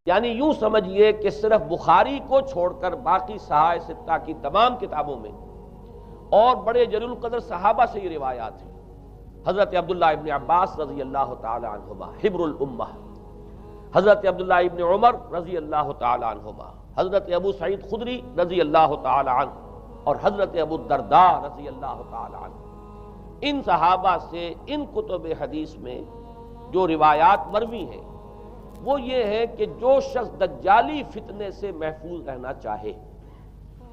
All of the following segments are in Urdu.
یعنی یوں سمجھیے کہ صرف بخاری کو چھوڑ کر باقی صحاح ستہ کی تمام کتابوں میں اور بڑے جلیل القدر صحابہ سے یہ روایات ہیں۔ حضرت عبداللہ ابن عباس رضی اللہ تعالی عنہما حبر الامہ، حضرت عبداللہ ابن عمر رضی اللہ تعالی عنہما، حضرت ابو سعید خدری رضی اللہ تعالی عنہ، اور حضرت ابو الدرداء رضی اللہ تعالی عنہ۔ ان صحابہ سے ان کتب حدیث میں جو روایات مروی ہیں وہ یہ ہے کہ جو شخص دجالی فتنے سے محفوظ رہنا چاہے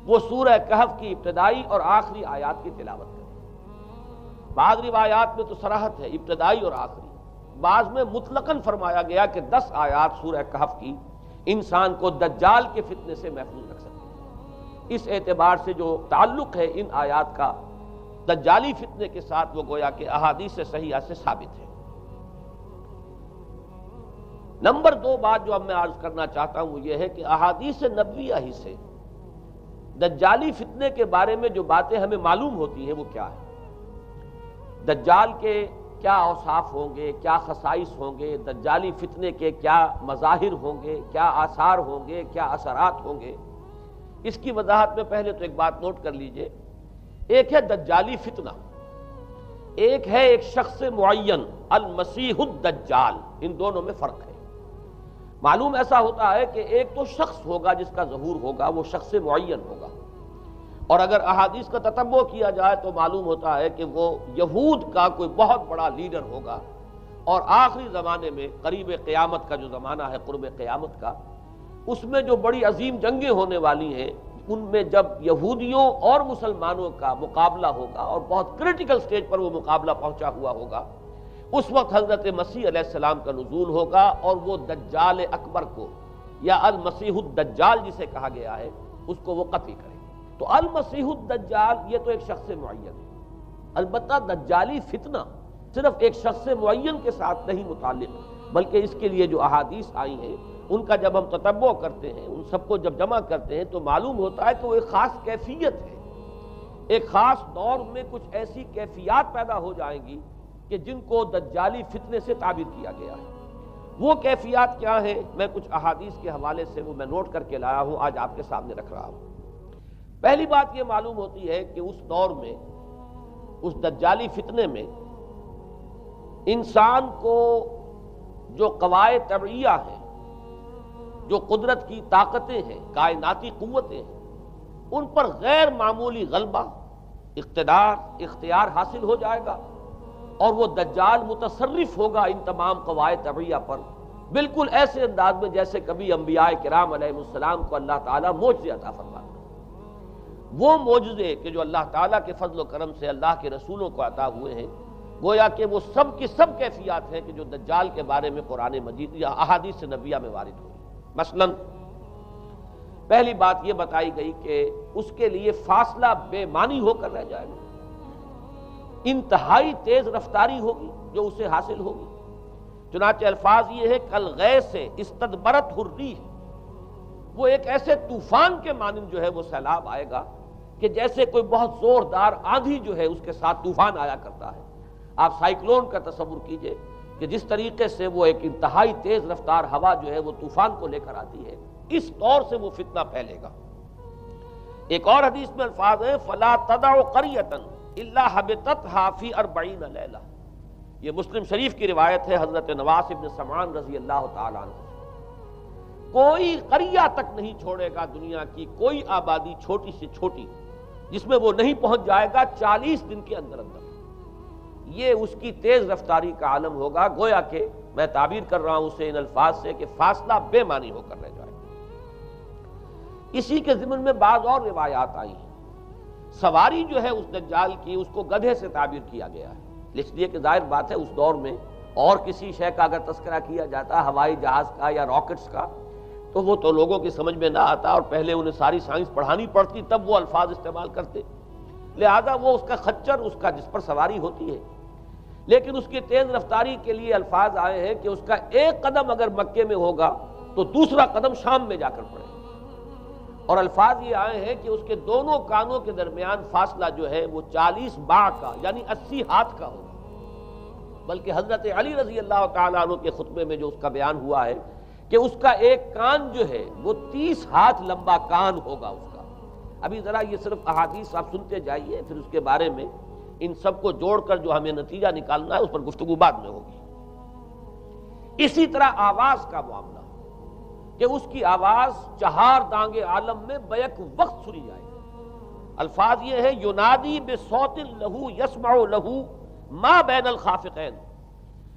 وہ سورہ کہف کی ابتدائی اور آخری آیات کی تلاوت کرے۔ بعض روایات میں تو صراحت ہے ابتدائی اور آخری، بعض میں مطلقاً فرمایا گیا کہ 10 آیات سورہ کہف کی انسان کو دجال کے فتنے سے محفوظ رکھ سکتے ہیں۔ اس اعتبار سے جو تعلق ہے ان آیات کا دجالی فتنے کے ساتھ وہ گویا کہ احادیث صحیحہ سے ثابت ہے۔ نمبر 2 بات جو اب میں عرض کرنا چاہتا ہوں وہ یہ ہے کہ احادیث نبویہ ہی سے دجالی فتنے کے بارے میں جو باتیں ہمیں معلوم ہوتی ہیں وہ کیا ہے، دجال کے کیا اوصاف ہوں گے، کیا خصائص ہوں گے، دجالی فتنے کے کیا مظاہر ہوں گے، کیا آثار ہوں گے، کیا اثرات ہوں گے۔ اس کی وضاحت میں پہلے تو ایک بات نوٹ کر لیجئے، ایک ہے دجالی فتنہ، ایک ہے ایک شخص معین المسیح الدجال، ان دونوں میں فرق ہے۔ معلوم ایسا ہوتا ہے کہ ایک تو شخص ہوگا جس کا ظہور ہوگا، وہ شخص معین ہوگا، اور اگر احادیث کا تتبع کیا جائے تو معلوم ہوتا ہے کہ وہ یہود کا کوئی بہت بڑا لیڈر ہوگا، اور آخری زمانے میں قریب قیامت کا جو زمانہ ہے، قرب قیامت کا، اس میں جو بڑی عظیم جنگیں ہونے والی ہیں، ان میں جب یہودیوں اور مسلمانوں کا مقابلہ ہوگا اور بہت کرٹیکل سٹیج پر وہ مقابلہ پہنچا ہوا ہوگا، اس وقت حضرت مسیح علیہ السلام کا نزول ہوگا اور وہ دجال اکبر کو یا المسیح الدجال جسے کہا گیا ہے اس کو وہ قتل کرے۔ تو المسیح الدجال یہ تو ایک شخص معین ہے، البتہ دجالی فتنہ صرف ایک شخص معین کے ساتھ نہیں متعلق، بلکہ اس کے لیے جو احادیث آئی ہیں ان کا جب ہم تتبع کرتے ہیں، ان سب کو جب جمع کرتے ہیں تو معلوم ہوتا ہے کہ وہ ایک خاص کیفیت ہے، ایک خاص دور میں کچھ ایسی کیفیات پیدا ہو جائیں گی کہ جن کو دجالی فتنے سے تعبیر کیا گیا ہے۔ وہ کیفیات کیا ہیں، میں کچھ احادیث کے حوالے سے وہ میں نوٹ کر کے لایا ہوں، آج آپ کے سامنے رکھ رہا ہوں۔ پہلی بات یہ معلوم ہوتی ہے کہ اس دور میں، اس دجالی فتنے میں، انسان کو جو قواعد طبعیہ ہیں، جو قدرت کی طاقتیں ہیں، کائناتی قوتیں ہیں، ان پر غیر معمولی غلبہ، اقتدار، اختیار حاصل ہو جائے گا، اور وہ دجال متصرف ہوگا ان تمام قواعد طبعیہ پر، بالکل ایسے انداز میں جیسے کبھی انبیاء کرام علیہ السلام کو اللہ تعالیٰ معجزے عطا فرماتا ہے۔ وہ معجزے کہ جو اللہ تعالیٰ کے فضل و کرم سے اللہ کے رسولوں کو عطا ہوئے ہیں، گویا کہ وہ سب کی سب کیفیات ہیں کہ جو دجال کے بارے میں قرآن مجید یا احادیث نبویہ میں وارد ہوئی۔ مثلا پہلی بات یہ بتائی گئی کہ اس کے لیے فاصلہ بے معنی ہو کر رہ جائے گا، انتہائی تیز رفتاری ہوگی جو اسے حاصل ہوگی۔ چنانچہ الفاظ یہ ہے کالغیث استدبرت الريح، وہ ایک ایسے طوفان کے مانند جو ہے وہ سیلاب آئے گا کہ جیسے کوئی بہت زوردار آندھی جو ہے اس کے ساتھ طوفان آیا کرتا ہے۔ آپ سائیکلون کا تصور کیجئے کہ جس طریقے سے وہ ایک انتہائی تیز رفتار ہوا جو ہے وہ طوفان کو لے کر آتی ہے، اس طور سے وہ فتنہ پھیلے گا۔ ایک اور حدیث میں الفاظ ہیں فلا تدع قریۃ الا حبطتها فی 40 لیلہ، یہ مسلم شریف کی روایت ہے حضرت نواس ابن سمعان رضی اللہ تعالیٰ عنہ۔ کوئی قریہ تک نہیں چھوڑے گا دنیا کی کوئی آبادی چھوٹی سے چھوٹی جس میں وہ نہیں پہنچ جائے گا 40 دن کے اندر اندر۔ یہ اس کی تیز رفتاری کا عالم ہوگا، گویا کہ میں تعبیر کر رہا ہوں اسے ان الفاظ سے کہ فاصلہ بے معنی ہو کر رہ جائے۔ اسی کے ضمن میں بعض اور روایات آئی ہیں۔ سواری جو ہے اس دجال کی اس کو گدھے سے تعبیر کیا گیا ہے، اس لیے کہ ظاہر بات ہے اس دور میں اور کسی شے کا اگر تذکرہ کیا جاتا ہوائی جہاز کا یا راکٹس کا تو وہ تو لوگوں کی سمجھ میں نہ آتا، اور پہلے انہیں ساری سائنس پڑھانی پڑتی تب وہ الفاظ استعمال کرتے، لہذا وہ اس کا خچر، اس کا جس پر سواری ہوتی ہے، لیکن اس کی تیز رفتاری کے لیے الفاظ آئے ہیں کہ اس کا ایک قدم اگر مکے میں ہوگا تو دوسرا قدم شام میں جا کر پڑے، اور الفاظ یہ آئے ہیں کہ اس کے دونوں کانوں کے درمیان فاصلہ جو ہے وہ 40 باع کا یعنی 80 ہاتھ کا ہوگا۔ بلکہ حضرت علی رضی اللہ تعالیٰ عنہ کے خطبے میں جو اس کا بیان ہوا ہے کہ اس کا ایک کان جو ہے وہ 30 ہاتھ لمبا کان ہوگا اس کا. ابھی ذرا یہ صرف احادیث آپ سنتے جائیے، پھر اس کے بارے میں ان سب کو جوڑ کر جو ہمیں نتیجہ نکالنا ہے اس پر گفتگو بعد میں ہوگی. اسی طرح آواز کا معاملہ کہ اس کی آواز 4 دانگ عالم میں بیک وقت سنی جائے گی. الفاظ یہ ہے ینادی بصوت لہو یسمع لہو ما بین الخافقین،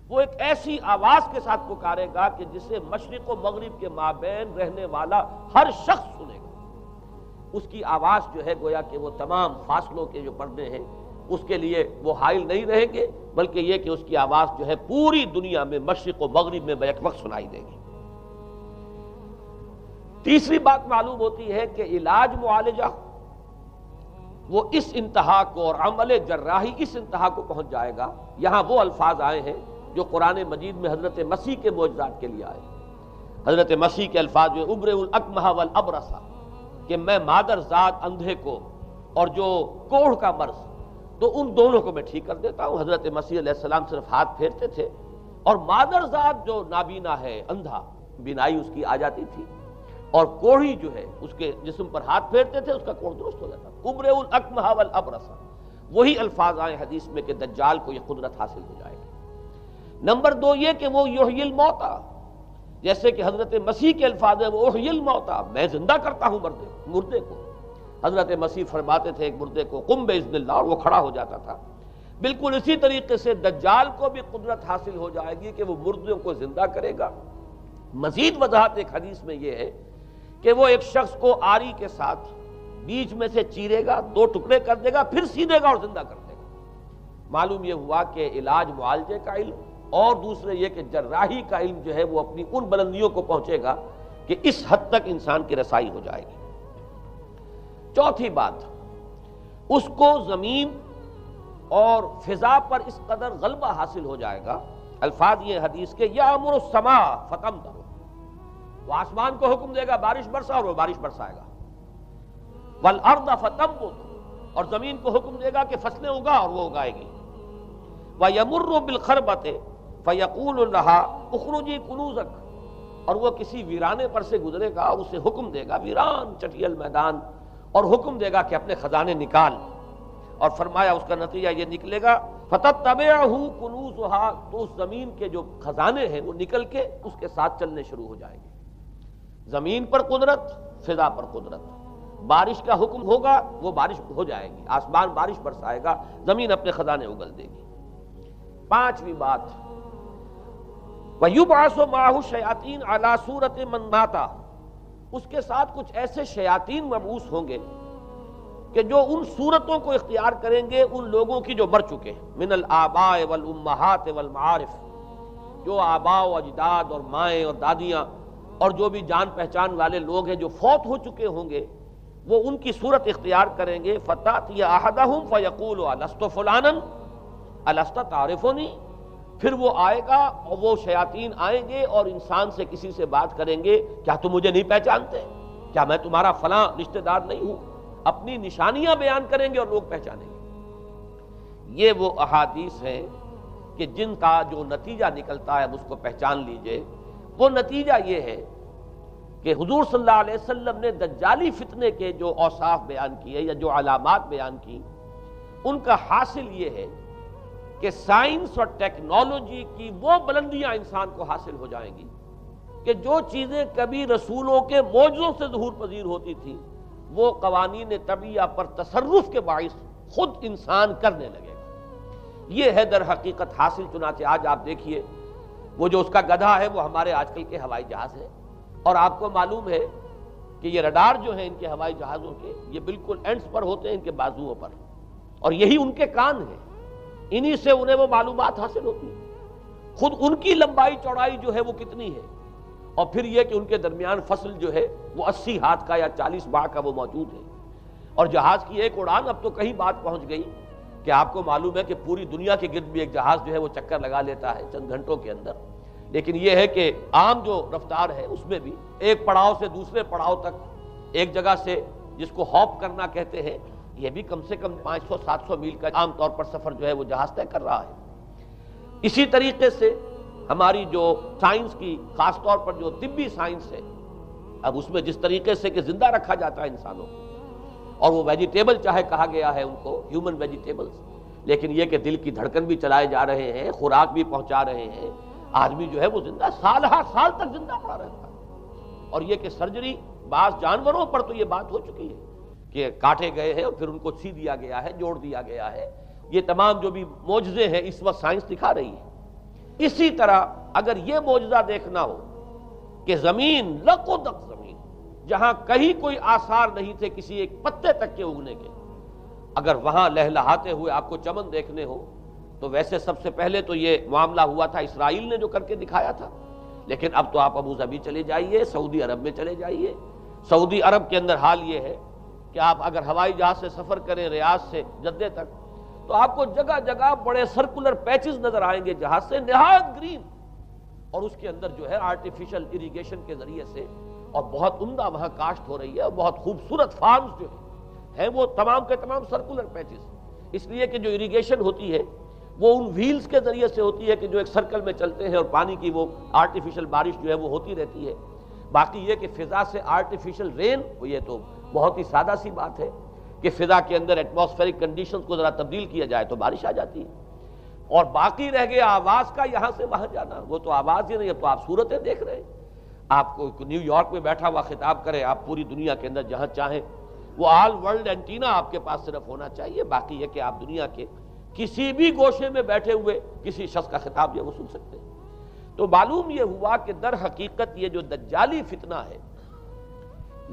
وہ ایک ایسی آواز کے ساتھ پکارے گا کہ جسے مشرق و مغرب کے مابین رہنے والا ہر شخص سنے گا. اس کی آواز جو ہے گویا کہ وہ تمام فاصلوں کے جو پردے ہیں اس کے لیے وہ حائل نہیں رہیں گے، بلکہ یہ کہ اس کی آواز جو ہے پوری دنیا میں مشرق و مغرب میں بیک وقت سنائی دے گی. تیسری بات معلوم ہوتی ہے کہ علاج معالجہ وہ اس انتہا کو اور عمل جراحی اس انتہا کو پہنچ جائے گا. یہاں وہ الفاظ آئے ہیں جو قرآن مجید میں حضرت مسیح کے معجزات کے لیے آئے. حضرت مسیح کے الفاظ جو ابرئ الاکمہ والابرص، کہ میں مادر ذات اندھے کو اور جو کوڑھ کا مرض تو ان دونوں کو میں ٹھیک کر دیتا ہوں. حضرت مسیح علیہ السلام صرف ہاتھ پھیرتے تھے اور مادر ذات جو نابینا ہے، اندھا، بینائی اس کی آ جاتی تھی، اور کوڑھی جو ہے اس کے جسم پر ہاتھ پھیرتے تھے، اس کا کوڑھ درست ہو جاتا تھا. ابرئ الاکمہ والابرص، وہی الفاظ آئے حدیث میں کہ دجال کو یہ قدرت حاصل ہو جائے گی. نمبر 2 یہ کہ وہ یحیی الموتیٰ، جیسے کہ حضرت مسیح کے الفاظ ہیں وہ احیی الموتیٰ، میں زندہ کرتا ہوں مردے کو. حضرت مسیح فرماتے تھے ایک مردے کو قم باذن اللہ، اور وہ کھڑا ہو جاتا تھا. بالکل اسی طریقے سے دجال کو بھی قدرت حاصل ہو جائے گی کہ وہ مردوں کو زندہ کرے گا. مزید وضاحت ایک حدیث میں یہ ہے کہ وہ ایک شخص کو آری کے ساتھ بیچ میں سے چیرے گا، 2 ٹکڑے کر دے گا، پھر سیدھے گا اور زندہ کر دے گا. معلوم یہ ہوا کہ علاج معالجے کا علم اور دوسرے یہ کہ جراحی کا علم جو ہے وہ اپنی ان بلندیوں کو پہنچے گا کہ اس حد تک انسان کی رسائی ہو جائے گی. چوتھی بات، اس کو زمین اور فضا پر اس قدر غلبہ حاصل ہو جائے گا. الفاظ یہ حدیث کے یامر السماء فتمطر، وہ آسمان کو حکم دے گا بارش برسا اور وہ بارش برسائے گا. والارض فتنبت، اور زمین کو حکم دے گا کہ فصلیں اگا اور وہ اگائے گی. وَيَمُرُّ بِالْخَرْبَةِ فَيَقُولُ لَهَا اُخْرُجِي كُنُوزَكَ، اور وہ کسی ویرانے پر سے گزرے گا اور اسے حکم دے گا، ویران چٹیل میدان، اور حکم دے گا کہ اپنے خزانے نکال. اور فرمایا اس کا نتیجہ یہ نکلے گا فَتَتَّبِعُهُ كُنُوزُهَا، تو اس زمین کے جو خزانے ہیں وہ نکل کے اس کے ساتھ چلنے شروع ہو جائیں گے. زمین پر قدرت، فضا پر قدرت. بارش کا حکم ہوگا وہ بارش ہو جائے گی، آسمان بارش برسائے گا، زمین اپنے خزانے اگل دے گی. پانچویں بات، وَيُبْعَثُ مَعَهُ الشَّيَاطِينُ عَلَى صُورَةِ مَن مَاتَ، اس کے ساتھ کچھ ایسے شیاطین مبعوث ہوں گے کہ جو ان صورتوں کو اختیار کریں گے ان لوگوں کی جو مر چکے ہیں. من الآباء والأمہات والمعارف، جو آباء و اجداد اور مائیں اور دادیاں اور جو بھی جان پہچان والے لوگ ہیں جو فوت ہو چکے ہوں گے، وہ ان کی صورت اختیار کریں گے. فَتَأْتِيَ أَحَدَهُمْ فَيَقُولُ أَلَسْتُ فُلَانًا أَلَسْتَ تَعْرِفُنِي، پھر وہ آئے گا اور وہ شیاطین آئیں گے اور انسان سے کسی سے بات کریں گے، کیا تم مجھے نہیں پہچانتے؟ کیا میں تمہارا فلاں رشتہ دار نہیں ہوں؟ اپنی نشانیاں بیان کریں گے اور لوگ پہچانیں گے. یہ وہ احادیث ہیں کہ جن کا جو نتیجہ نکلتا ہے اس کو پہچان لیجئے. وہ نتیجہ یہ ہے کہ حضور صلی اللہ علیہ وسلم نے دجالی فتنے کے جو اوصاف بیان کیے یا جو علامات بیان کی، ان کا حاصل یہ ہے کہ سائنس اور ٹیکنالوجی کی وہ بلندیاں انسان کو حاصل ہو جائیں گی کہ جو چیزیں کبھی رسولوں کے معجزوں سے ظہور پذیر ہوتی تھیں وہ قوانین طبیعہ پر تصرف کے باعث خود انسان کرنے لگے گا. یہ ہے در حقیقت حاصل. چنانچہ آج آپ دیکھیے وہ جو اس کا گدھا ہے وہ ہمارے آج کل کے ہوائی جہاز ہے، اور آپ کو معلوم ہے کہ یہ رڈار جو ہیں ان کے ہوائی جہازوں کے، یہ بالکل اینڈز پر ہوتے ہیں ان کے بازوؤں پر، اور یہی ان کے کان ہیں، انہی سے انہیں وہ معلومات حاصل ہوتی ہیں. خود ان کی لمبائی چوڑائی جو ہے وہ کتنی ہے، اور پھر یہ کہ ان کے درمیان فصل جو ہے وہ 80 ہاتھ کا یا 40 باع کا وہ موجود ہے. اور جہاز کی ایک اڑان اب تو کہیں بات پہنچ گئی کہ آپ کو معلوم ہے کہ پوری دنیا کے گرد بھی ایک جہاز جو ہے وہ چکر لگا لیتا ہے چند گھنٹوں کے اندر. لیکن یہ ہے کہ عام جو رفتار ہے اس میں بھی ایک پڑاؤ سے دوسرے پڑاؤ تک، ایک جگہ سے جس کو ہاپ کرنا کہتے ہیں، یہ بھی کم سے کم 500-700 میل کا عام طور پر سفر جو ہے وہ جہاز طے کر رہا ہے. اسی طریقے سے ہماری جو سائنس کی خاص طور پر جو طبی سائنس ہے، اب اس میں جس طریقے سے کہ زندہ رکھا جاتا ہے انسانوں کو، اور وہ ویجیٹیبل چاہے کہا گیا ہے ان کو ہیومن ویجیٹیبلز، لیکن یہ کہ دل کی دھڑکن بھی چلائے جا رہے ہیں، خوراک بھی پہنچا رہے ہیں، آدمی جو ہے وہ زندہ سال ہر سال تک زندہ پڑا رہتا ہے۔ اور یہ کہ سرجری بعض جانوروں پر تو یہ بات ہو چکی ہے کہ کاٹے گئے ہیں اور پھر ان کو سی دیا گیا ہے، جوڑ دیا گیا ہے، یہ تمام جو بھی معجزے ہیں اس وقت سائنس دکھا رہی ہے۔ اسی طرح اگر یہ معجزہ دیکھنا ہو کہ زمین لقدق زمین جہاں کہیں کوئی آثار نہیں تھے کسی ایک پتے تک کے اگنے کے، اگر وہاں لہلہاتے ہوئے آپ کو چمن دیکھنے ہو تو ویسے سب سے پہلے تو یہ معاملہ ہوا تھا اسرائیل نے جو کر کے دکھایا تھا، لیکن اب تو آپ ابو ظبی چلے جائیے، سعودی عرب میں چلے جائیے۔ سعودی عرب کے اندر حال یہ ہے کہ آپ اگر ہوائی جہاز سے سفر کریں ریاض سے جدہ تک تو آپ کو جگہ جگہ بڑے سرکولر پیچز نظر آئیں گے جہاز سے، نہایت گرین، اور اس کے اندر جو ہے آرٹیفیشل اریگیشن کے ذریعے سے اور بہت عمدہ وہاں کاشت ہو رہی ہے، اور بہت خوبصورت فارمز جو ہیں وہ تمام کے تمام سرکولر پیچز، اس لیے کہ جو اریگیشن ہوتی ہے وہ ان ویلز کے ذریعے سے ہوتی ہے کہ جو ایک سرکل میں چلتے ہیں اور پانی کی وہ آرٹیفیشل بارش جو ہے وہ ہوتی رہتی ہے۔ باقی یہ کہ فضا سے آرٹیفیشل رین، یہ تو بہت ہی سادہ سی بات ہے کہ فضا کے اندر ایٹماسفیرک کنڈیشنز کو ذرا تبدیل کیا جائے تو بارش آ جاتی ہے۔ اور باقی رہ گیا آواز کا یہاں سے وہاں جانا، وہ تو آواز ہی نہیں، اب تو آپ صورتیں دیکھ رہے ہیں۔ آپ کو نیو یارک میں بیٹھا ہوا خطاب کرے، آپ پوری دنیا کے اندر جہاں چاہیں وہ آل ورلڈ اینٹینا آپ کے پاس صرف ہونا چاہیے، باقی یہ کہ آپ دنیا کے کسی بھی گوشے میں بیٹھے ہوئے کسی شخص کا خطاب یہ وہ سن سکتے ہیں۔ تو معلوم یہ ہوا کہ در حقیقت یہ جو دجالی فتنہ ہے،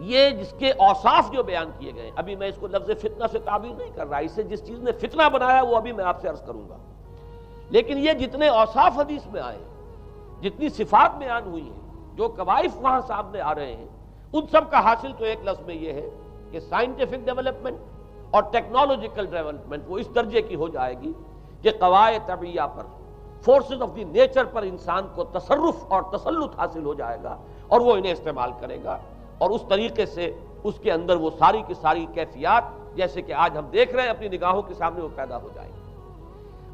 یہ جس کے اوصاف جو بیان کیے گئے، ابھی میں اس کو لفظ فتنہ سے تعبیر نہیں کر رہا، اسے جس چیز نے فتنہ بنایا وہ ابھی میں آپ سے عرض کروں گا، لیکن یہ جتنے اوصاف حدیث میں آئے، جتنی صفات بیان ہوئی ہیں، جو کوائف وہاں سامنے آ رہے ہیں، ان سب کا حاصل تو ایک لفظ میں یہ ہے کہ سائنٹیفک ڈیولپمنٹ اور ٹیکنالوجیکل ڈیولپمنٹ وہ اس درجے کی ہو جائے گی کہ قواعد طبیعہ پر، فورسز آف دی نیچر پر انسان کو تصرف اور تسلط حاصل ہو جائے گا، اور وہ انہیں استعمال کرے گا، اور اس طریقے سے اس کے اندر وہ ساری کی ساری کیفیات جیسے کہ آج ہم دیکھ رہے ہیں اپنی نگاہوں کے سامنے وہ پیدا ہو جائیں گی۔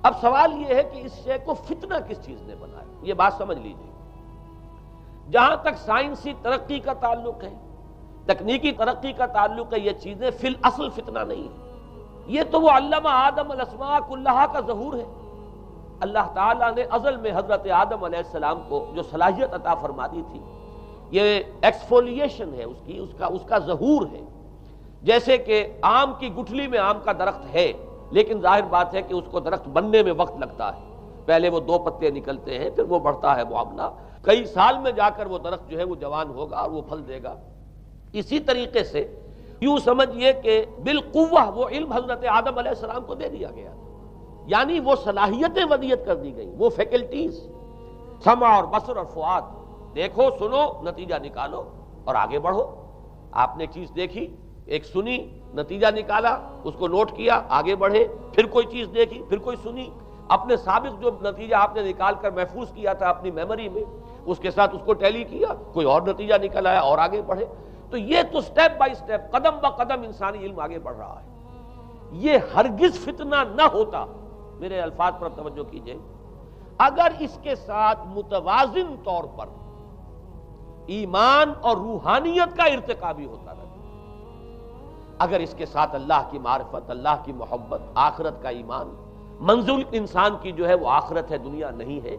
اب سوال یہ ہے کہ اس شے کو فتنہ کس چیز نے بنایا، یہ بات سمجھ لیجیے۔ جہاں تک سائنسی ترقی کا تعلق ہے، تکنیکی ترقی کا تعلق ہے، یہ چیزیں فی الاصل فتنہ نہیں ہے، یہ تو وہ علم آدم الاسماء کلہا کا ظہور ہے۔ اللہ تعالیٰ نے ازل میں حضرت آدم علیہ السلام کو جو صلاحیت عطا فرما دی تھی، یہ ایکسفولیشن ہے اس کا ظہور ہے۔ جیسے کہ آم کی گٹھلی میں آم کا درخت ہے، لیکن ظاہر بات ہے کہ اس کو درخت بننے میں وقت لگتا ہے، پہلے وہ 2 پتے نکلتے ہیں، پھر وہ بڑھتا ہے معاملہ، کئی سال میں جا کر وہ درخت جو ہے وہ جوان ہوگا اور وہ پھل دے گا۔ اسی طریقے سے یوں سمجھیے کہ بالقوہ وہ علم حضرت آدم علیہ السلام کو دے دیا گیا، یعنی وہ صلاحیتیں ودیت کر دی گئیں، وہ فیکلٹیز، سمع اور بصر اور فؤاد، دیکھو سنو نتیجہ نکالو اور آگے بڑھو۔ آپ نے چیز دیکھی، ایک سنی، نتیجہ نکالا، اس کو نوٹ کیا، آگے بڑھے، پھر کوئی چیز دیکھی، پھر کوئی سنی، اپنے سابق جو نتیجہ آپ نے نکال کر محفوظ کیا تھا اپنی میموری میں، اس کے ساتھ اس کو ٹیلی کیا، کوئی اور نتیجہ نکل آیا اور آگے بڑھے۔ تو یہ تو سٹیپ بائی سٹیپ، قدم با قدم انسانی علم آگے بڑھ رہا ہے۔ یہ ہرگز فتنہ نہ ہوتا، میرے الفاظ پر توجہ کیجئے، اگر اس کے ساتھ متوازن طور پر ایمان اور روحانیت کا ارتقا بھی ہوتا رہتا، اگر اس کے ساتھ اللہ کی معرفت، اللہ کی محبت، آخرت کا ایمان، منزل انسان کی جو ہے وہ آخرت ہے، دنیا نہیں ہے،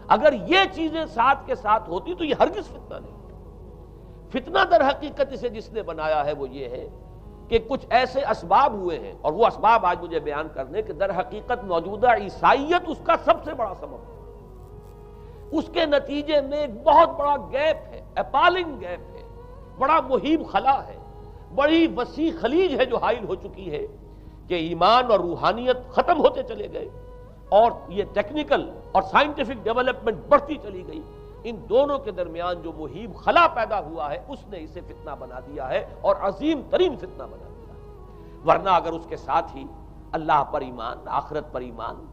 اگر یہ چیزیں ساتھ کے ساتھ ہوتی تو یہ ہرگز فتنہ نہیں۔ فتنہ در حقیقت اسے جس نے بنایا ہے وہ یہ ہے کہ کچھ ایسے اسباب ہوئے ہیں، اور وہ اسباب آج مجھے بیان کرنے کہ در حقیقت موجودہ عیسائیت اس کا سب سے بڑا سبب ہے۔ اس کے نتیجے میں ایک بہت بڑا گیپ ہے، اپالنگ گیپ ہے، بڑا مہیب خلا ہے، بڑی وسیع خلیج ہے جو حائل ہو چکی ہے کہ ایمان اور روحانیت ختم ہوتے چلے گئے، اور یہ ٹیکنیکل اور سائنٹیفک ڈیولپمنٹ بڑھتی چلی گئی۔ ان دونوں کے درمیان جو مہیب خلا پیدا ہوا ہے اس نے اسے فتنہ بنا دیا ہے، اور عظیم ترین فتنہ بنا دیا ہے۔ ورنہ اگر اس کے ساتھ ہی اللہ پر ایمان، آخرت پر ایمان،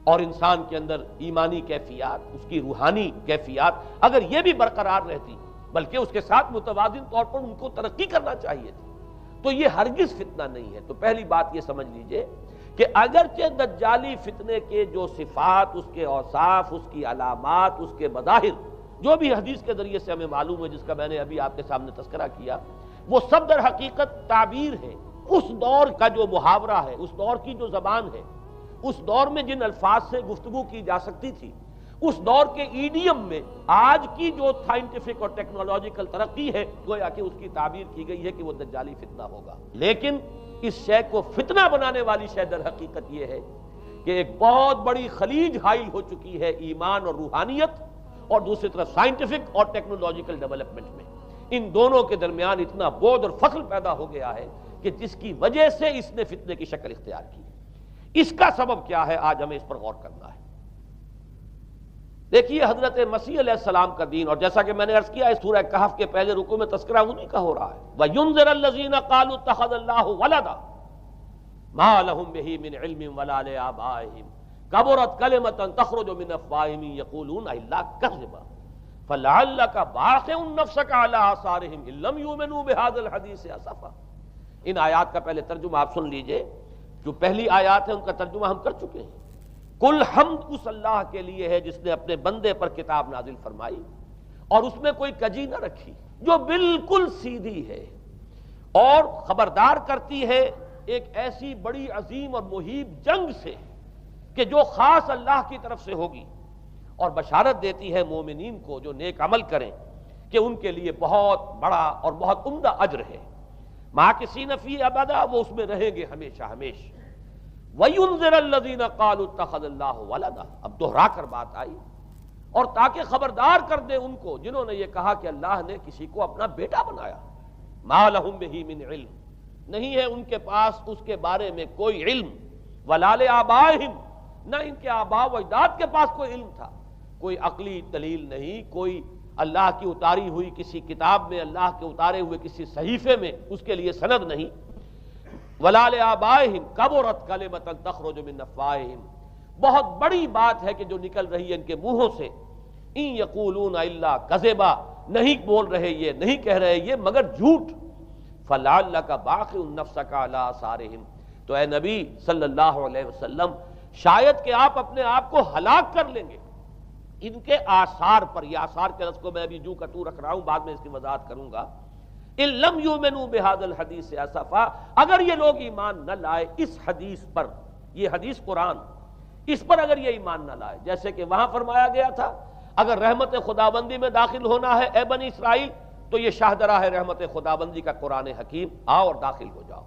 اور انسان کے اندر ایمانی کیفیات، اس کی روحانی کیفیات اگر یہ بھی برقرار رہتی، بلکہ اس کے ساتھ متوازن طور پر ان کو ترقی کرنا چاہیے تھی، تو یہ ہرگز فتنہ نہیں ہے۔ تو پہلی بات یہ سمجھ لیجئے کہ اگرچہ دجالی فتنے کے جو صفات، اس کے اوصاف، اس کی علامات، اس کے مظاہر جو بھی حدیث کے ذریعے سے ہمیں معلوم ہے، جس کا میں نے ابھی آپ کے سامنے تذکرہ کیا، وہ سب در حقیقت تعبیر ہے اس دور کا جو محاورہ ہے، اس دور کی جو زبان ہے، اس دور میں جن الفاظ سے گفتگو کی جا سکتی تھی، اس دور کے ایڈیم میں آج کی جو سائنٹیفک اور ٹیکنالوجیکل ترقی ہے، گویا کہ اس کی تعبیر کی گئی ہے کہ وہ دجالی فتنہ ہوگا۔ لیکن اس شے کو فتنہ بنانے والی شے در حقیقت یہ ہے کہ ایک بہت بڑی خلیج حائل ہو چکی ہے ایمان اور روحانیت، اور دوسری طرف سائنٹیفک اور ٹیکنالوجیکل ڈیولپمنٹ میں ان دونوں کے درمیان اتنا بعد اور فصل پیدا ہو گیا ہے کہ جس کی وجہ سے اس نے فتنے کی شکل اختیار کی۔ اس کا سبب کیا ہے، آج ہمیں اس پر غور کرنا ہے۔ دیکھیے حضرت مسیح علیہ السلام کا دین، اور جیسا کہ میں نے عرض کیا اس سورہ کہف کے پہلے رکوع میں تذکرہ انہی کا ہو رہا ہے، وَيُنذِرَ الَّذِينَ قَالُوا اتَّخَذَ اللَّهُ وَلَدًا مَا لَهُم بِهِ مِنْ عِلْمٍ وَلَا لِآبَائِهِمْ كَبُرَتْ كَلِمَةً تَخْرُجُ مِنْ أَفْوَاهِهِمْ يَقُولُونَ إِلَّا كَذِبًا فَلَعَلَّكَ بَاخِعٌ نَفْسَكَ عَلَىٰ آثَارِهِمْ إِن لَّمْ يُؤْمِنُوا بِهَٰذَا الْحَدِيثِ أَسَفًا۔ ان آیات کا پہلے ترجمہ آپ سن لیجئے، جو پہلی آیات ہے ان کا ترجمہ ہم کر چکے ہیں۔ کل حمد اس اللہ کے لیے ہے جس نے اپنے بندے پر کتاب نازل فرمائی اور اس میں کوئی کجی نہ رکھی، جو بالکل سیدھی ہے اور خبردار کرتی ہے ایک ایسی بڑی عظیم اور مہیب جنگ سے کہ جو خاص اللہ کی طرف سے ہوگی، اور بشارت دیتی ہے مومنین کو جو نیک عمل کریں کہ ان کے لیے بہت بڑا اور بہت عمدہ اجر ہے، ماکثین فیہ ابدا، وہ اس میں رہیں گے ہمیشہ ہمیشہ۔ وَيُنذِرَ الَّذِينَ قَالُوا اتَّخَذَ اللَّهُ وَلَدًا، اب دوہرا کر بات آئی، اور تاکہ خبردار کر دے ان کو جنہوں نے یہ کہا کہ اللہ نے کسی کو اپنا بیٹا بنایا۔ مَا لَهُم بِهِ مِنْ عِلْمٍ، نہیں ہے ان کے پاس اس کے بارے میں کوئی علم، وَلَا لِآبَائِهِمْ، نہ ان کے آباء و اجداد کے پاس کوئی علم تھا، کوئی عقلی دلیل نہیں، کوئی اللہ کی اتاری ہوئی کسی کتاب میں، اللہ کے اتارے ہوئے کسی صحیفے میں اس کے لیے سند نہیں۔ وَلَا لِآبَائِهِمْ كَبُرَتْ كَلِمَةً تَخْرُجُ مِنْ أَفْوَاهِهِمْ، بہت بڑی بات ہے کہ جو نکل رہی ہے ان کے منہوں سے، إِن يَقُولُونَ إِلَّا كَذِبًا، نہیں بول رہے یہ، نہیں کہہ رہے یہ مگر جھوٹ۔ فَلَعَلَّكَ بَاخِعٌ نَفْسَكَ عَلَىٰ آثَارِهِمْ، تو اے نبی صلی اللہ علیہ وسلم شاید کہ آپ اپنے آپ کو ہلاک کر لیں گے ان کے آثار پر۔ یہ آثار کے لفظ کو میں ابھی جو کا تو رکھ رہا ہوں، بعد میں اس کی وضاحت کروں گا۔ ان لم یؤمنوا بهذا الحدیث اسفا، اگر یہ لوگ ایمان نہ لائے اس حدیث پر، یہ حدیث قرآن، اس پر اگر یہ ایمان نہ لائے، جیسے کہ وہاں فرمایا گیا تھا اگر رحمت خداوندی میں داخل ہونا ہے اے بنی اسرائیل تو یہ شاہدرہ ہے رحمت خداوندی کا قرآن حکیم، آؤ اور داخل ہو جاؤ۔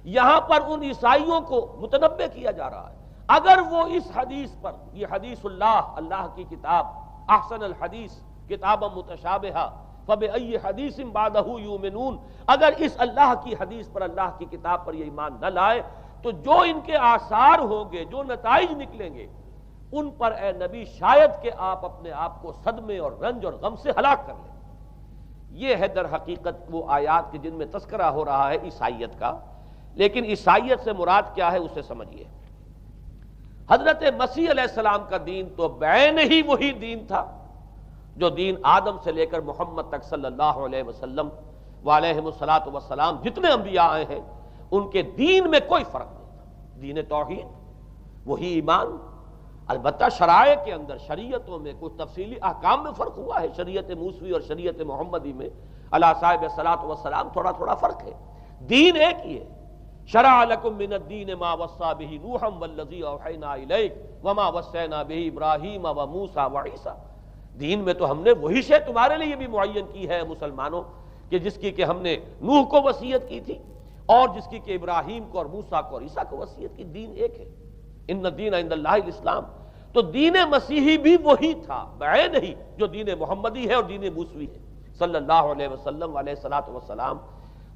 یہاں پر ان عیسائیوں کو متنبہ کیا جا رہا ہے اگر وہ اس حدیث پر، یہ حدیث اللہ، اللہ کی کتاب، احسن الحدیث کتابا متشابہہ فَبِأَيِّ حَدِيثٍ بَعْدَهُ يُؤْمِنُونَ، اگر اس اللہ کی حدیث پر، اللہ کی کتاب پر یہ ایمان نہ لائے تو جو ان کے آثار ہوں گے، جو نتائج نکلیں گے، ان پر اے نبی شاید کہ آپ اپنے آپ کو صدمے اور رنج اور غم سے ہلاک کر لیں۔ یہ ہے در حقیقت وہ آیات کے جن میں تذکرہ ہو رہا ہے عیسائیت کا، لیکن عیسائیت سے مراد کیا ہے اسے سمجھیے۔ حضرت مسیح علیہ السلام کا دین تو بعین ہی وہی دین تھا جو دین آدم سے لے کر محمد تک صلی اللہ علیہ وسلم وعلیہم الصلاۃ والسلام جتنے انبیاء آئے ہیں ان کے دین میں کوئی فرق نہیں تھا۔ دین توحید، وہی ایمان، البتہ شرائع کے اندر، شریعتوں میں کچھ تفصیلی احکام میں فرق ہوا ہے، شریعت موسوی اور شریعت محمدی میں علی صاحب الصلاۃ والسلام تھوڑا تھوڑا فرق ہے، دین ایک ہی ہے۔ شرع لکم من الدین ما وصی بہ نوحا والذی اوحینا الیک وما وصینا بہ ابراہیم وموسیٰ وعیسیٰ، دین میں تو ہم نے وہی شے تمہارے لیے بھی معین کی ہے مسلمانوں، کہ جس کی کہ ہم نے نوح کو وصیت کی تھی اور جس کی کہ ابراہیم کو اور موسیٰ کو اور عیسیٰ کو وصیت کی، دین ایک ہے۔ ان الدین عند اللہ الاسلام، تو دین مسیحی بھی وہی تھا بعین ہی جو دین محمدی ہے اور دین موسوی ہے صلی اللہ علیہ وسلم علیہ الصلاۃ والسلام۔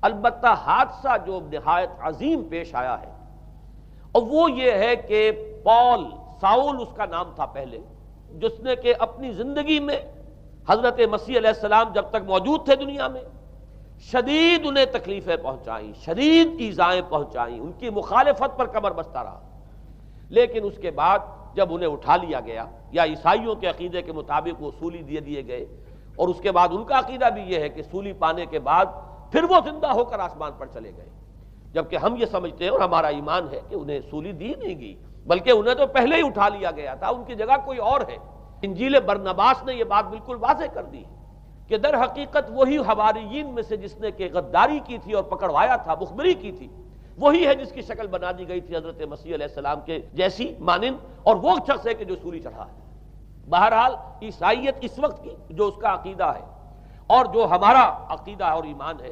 البتہ حادثہ جو نہایت عظیم پیش آیا ہے اور وہ یہ ہے کہ پال، ساؤل اس کا نام تھا پہلے، جس نے کہ اپنی زندگی میں حضرت مسیح علیہ السلام جب تک موجود تھے دنیا میں شدید انہیں تکلیفیں پہنچائیں، شدید ایذائیں پہنچائیں، ان کی مخالفت پر کمر بستہ رہا، لیکن اس کے بعد جب انہیں اٹھا لیا گیا، یا عیسائیوں کے عقیدے کے مطابق وہ سولی دیے گئے، اور اس کے بعد ان کا عقیدہ بھی یہ ہے کہ سولی پانے کے بعد پھر وہ زندہ ہو کر آسمان پر چلے گئے، جبکہ ہم یہ سمجھتے ہیں اور ہمارا ایمان ہے کہ انہیں سولی دی نہیں گئی، بلکہ انہیں تو پہلے ہی اٹھا لیا گیا تھا، ان کی جگہ کوئی اور ہے۔ انجیل برنباس نے یہ بات بالکل واضح کر دی کہ در حقیقت وہی حواریین میں سے جس نے کہ غداری کی تھی اور پکڑوایا تھا، مخبری کی تھی، وہی ہے جس کی شکل بنا دی گئی تھی حضرت مسیح علیہ السلام کے جیسی مانند، اور وہ شخص ہے کہ جو سولی چڑھا ہے۔ بہرحال عیسائیت اس وقت کی جو اس کا عقیدہ ہے اور جو ہمارا عقیدہ اور ایمان ہے،